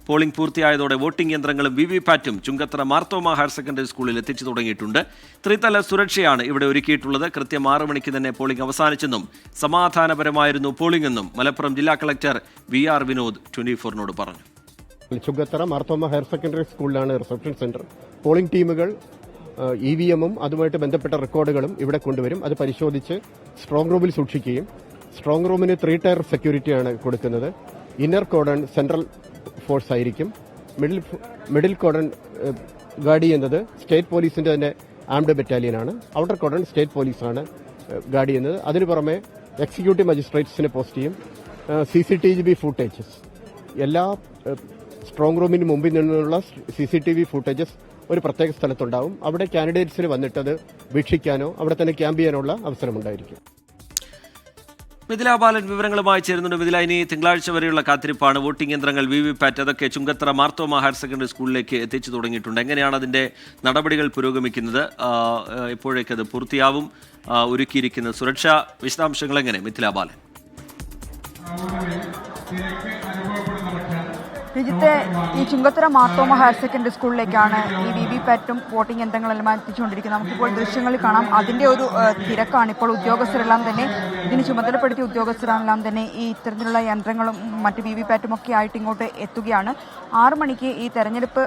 Polling പൂർത്തിയായതോടെ voting യന്ത്രങ്ങളും വിവിപാറ്റും Chungathara Marthoma higher secondary സ്കൂളിൽ എത്തിച്ചു തുടങ്ങിയിട്ടുണ്ട്. ത്രിതല സുരക്ഷയാണ് ഇവിടെ ഒരുക്കിയിട്ടുള്ളത്. കൃത്യം 6 മണിക്ക് തന്നെ പോളിംഗ് അവസാനിച്ചെന്നും സമാധാനപരമായിരുന്നു പോളിംഗ് എന്നും മലപ്പുറം ജില്ലാ കളക്ടർ VR വിനോദ് 24-നോട് പറഞ്ഞു. ചുങ്കത്തറ മാർത്തോമ ഹയർ സെക്കൻഡറി സ്കൂളിലാണ് റിസപ്ഷൻ സെന്റർ. പോളിംഗ് ടീമുകൾ EVM-ഉം അതുമായിട്ട് ബന്ധപ്പെട്ട റെക്കോർഡുകളും ഇവിടെ കൊണ്ടുവരും. അത് പരിശോധിച്ച് സ്ട്രോങ് റൂമിൽ സൂക്ഷിക്കുകയും സ്ട്രോങ് റൂമിന് 3 ടയർ സെക്യൂരിറ്റിയാണ് കൊടുക്കുന്നത്. ഇന്നർ കോർഡൺ സെൻട്രൽ ഫോഴ്സ് ആയിരിക്കും. മിഡിൽ കോർഡൺ ഗാർഡ് ചെയ്യുന്നത് സ്റ്റേറ്റ് പോലീസിന്റെ തന്നെ ആംഡ് ബറ്റാലിയനാണ്. ഔട്ടർ കോർഡൺ സ്റ്റേറ്റ് പോലീസാണ് ഗാർഡ് ചെയ്യുന്നത്. അതിനു പുറമെ എക്സിക്യൂട്ടീവ് മജിസ്ട്രേറ്റ്സിനെ പോസ്റ്റ് ചെയ്യും. CCTV ഫുട്ടേജസ് എല്ലാ സ്ട്രോങ് റൂമിന് മുമ്പിൽ നിന്നുള്ള CCTV ഫുട്ടേജസ് ഒരു പ്രത്യേക സ്ഥലത്തുണ്ടാവും. അവിടെ കാൻഡിഡേറ്റ്സിന് വന്നിട്ട് അത് വീക്ഷിക്കാനോ അവിടെ തന്നെ ക്യാമ്പ് ചെയ്യാനുള്ള അവസരമുണ്ടായിരിക്കും. മിഥില ബാലൻ വിവരങ്ങളുമായി ചേരുന്നുണ്ട്. മിഥില, ഇനി തിങ്കളാഴ്ച വരെയുള്ള കാത്തിരിപ്പാണ്. വോട്ടിംഗ് യന്ത്രങ്ങൾ, വിവിപാറ്റ് അതൊക്കെ ചുങ്കത്തറ മാർത്തോമ ഹയർ സെക്കൻഡറി സ്കൂളിലേക്ക് എത്തിച്ചു തുടങ്ങിയിട്ടുണ്ട്. എങ്ങനെയാണ് അതിന്റെ നടപടികൾ പുരോഗമിക്കുന്നത്? എപ്പോഴേക്കത് പൂർത്തിയാവും? ഒരുക്കിയിരിക്കുന്ന സുരക്ഷാ വിശദാംശങ്ങൾ എങ്ങനെ? മിഥില ബാലൻ. രജിത്തെ, ഈ ചുങ്കത്തറ മാർത്തോമ ഹയർ സെക്കൻഡറി സ്കൂളിലേക്കാണ് ഈ വിവിപാറ്റും വോട്ടിംഗ് യന്ത്രങ്ങളെല്ലാം എത്തിച്ചുകൊണ്ടിരിക്കുന്നത്. നമുക്കിപ്പോൾ ദൃശ്യങ്ങളിൽ കാണാം. അതിന്റെ ഒരു തിരക്കാണ് ഇപ്പോൾ. ഉദ്യോഗസ്ഥരെല്ലാം തന്നെ, ഇതിന് ചുമതലപ്പെടുത്തിയ ഉദ്യോഗസ്ഥരെല്ലാം തന്നെ ഈ ഇത്തരത്തിലുള്ള യന്ത്രങ്ങളും മറ്റ് വിവിപാറ്റും ഒക്കെ ആയിട്ട് ഇങ്ങോട്ട് എത്തുകയാണ്. 6 മണിക്ക് ഈ തെരഞ്ഞെടുപ്പ്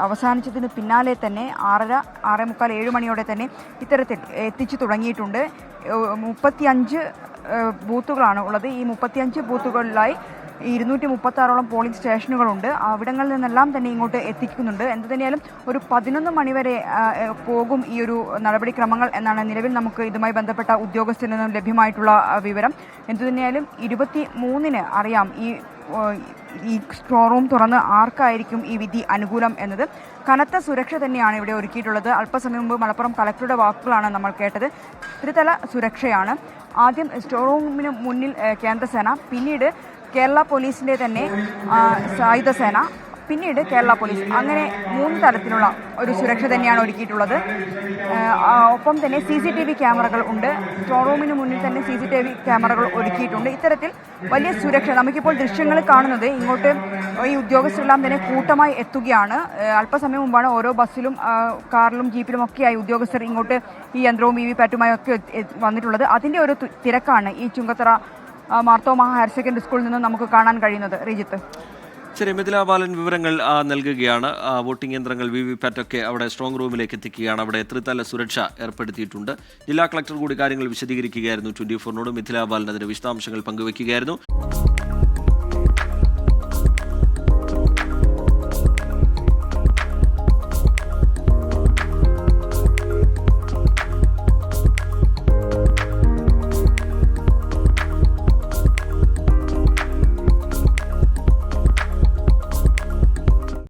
അവസാനിച്ചതിന് പിന്നാലെ തന്നെ 6:30, 6:45, 7 മണിയോടെ തന്നെ ഇത്തരത്തിൽ എത്തിച്ചു തുടങ്ങിയിട്ടുണ്ട്. 35 ബൂത്തുകളാണ് ഉള്ളത്. ഈ 35 ബൂത്തുകളിലായി 236ഓളം പോളിംഗ് സ്റ്റേഷനുകളുണ്ട്. അവിടങ്ങളിൽ നിന്നെല്ലാം തന്നെ ഇങ്ങോട്ട് എത്തിക്കുന്നുണ്ട്. എന്തു തന്നെയാലും ഒരു 11 മണിവരെ പോകും ഈ ഒരു നടപടിക്രമങ്ങൾ എന്നാണ് നിലവിൽ നമുക്ക് ഇതുമായി ബന്ധപ്പെട്ട ഉദ്യോഗസ്ഥരിൽ നിന്നും ലഭ്യമായിട്ടുള്ള വിവരം. എന്തു തന്നെയാലും 23-ന് അറിയാം ഈ സ്ട്രോങ് റൂം തുറന്ന് ആർക്കായിരിക്കും ഈ വിധി അനുകൂലം എന്നത്. കനത്ത സുരക്ഷ തന്നെയാണ് ഇവിടെ ഒരുക്കിയിട്ടുള്ളത്. അല്പസമയം മുമ്പ് മലപ്പുറം കളക്ടറുടെ വാക്കുകളാണ് നമ്മൾ കേട്ടത്. ത്രിതല സുരക്ഷയാണ്. ആദ്യം സ്ട്രോങ് റൂമിന് മുന്നിൽ കേന്ദ്രസേന, പിന്നീട് കേരള പോലീസിന്റെ തന്നെ സായുധ സേന, പിന്നീട് കേരള പോലീസ്, അങ്ങനെ 3 തരത്തിലുള്ള ഒരു സുരക്ഷ തന്നെയാണ് ഒരുക്കിയിട്ടുള്ളത്. ഒപ്പം തന്നെ CCTV ക്യാമറകൾ ഉണ്ട്. സ്ട്രോങ് റൂമിന് മുന്നിൽ തന്നെ CCTV ക്യാമറകൾ ഒരുക്കിയിട്ടുണ്ട്. ഇത്തരത്തിൽ വലിയ സുരക്ഷ. നമുക്കിപ്പോൾ ദൃശ്യങ്ങൾ കാണുന്നത് ഇങ്ങോട്ട് ഈ ഉദ്യോഗസ്ഥരെല്ലാം തന്നെ കൂട്ടമായി എത്തുകയാണ്. അല്പസമയം മുമ്പാണ് ഓരോ ബസ്സിലും കാറിലും ജീപ്പിലും ഒക്കെയായി ഉദ്യോഗസ്ഥർ ഇങ്ങോട്ട് ഈ യന്ത്രവും വിവിപാറ്റുമായി ഒക്കെ വന്നിട്ടുള്ളത്. അതിന്റെ ഒരു തിരക്കാണ് ഈ ചുങ്കത്തറ മാർത്തോമ ഹയർ സെക്കൻഡറി സ്കൂളിൽ നിന്ന് നമുക്ക് കാണാൻ കഴിയുന്നത്. റിജിത്ത്. ശരി, മിഥില ബാലൻ വിവരങ്ങൾ നൽകുകയാണ്. വോട്ടിംഗ് യന്ത്രങ്ങൾ, വിവിപാറ്റ് ഒക്കെ അവിടെ സ്ട്രോങ് റൂമിലേക്ക് എത്തിക്കുകയാണ്. അവിടെ ത്രിതല സുരക്ഷ ഏർപ്പെടുത്തിയിട്ടുണ്ട്. ജില്ലാ കളക്ടർ കൂടി കാര്യങ്ങൾ വിശദീകരിക്കുകയായിരുന്നു 24-നോട്. മിഥില ബാലൻ അതിന്റെ വിശദാംശങ്ങൾ പങ്കുവയ്ക്കുകയായിരുന്നു.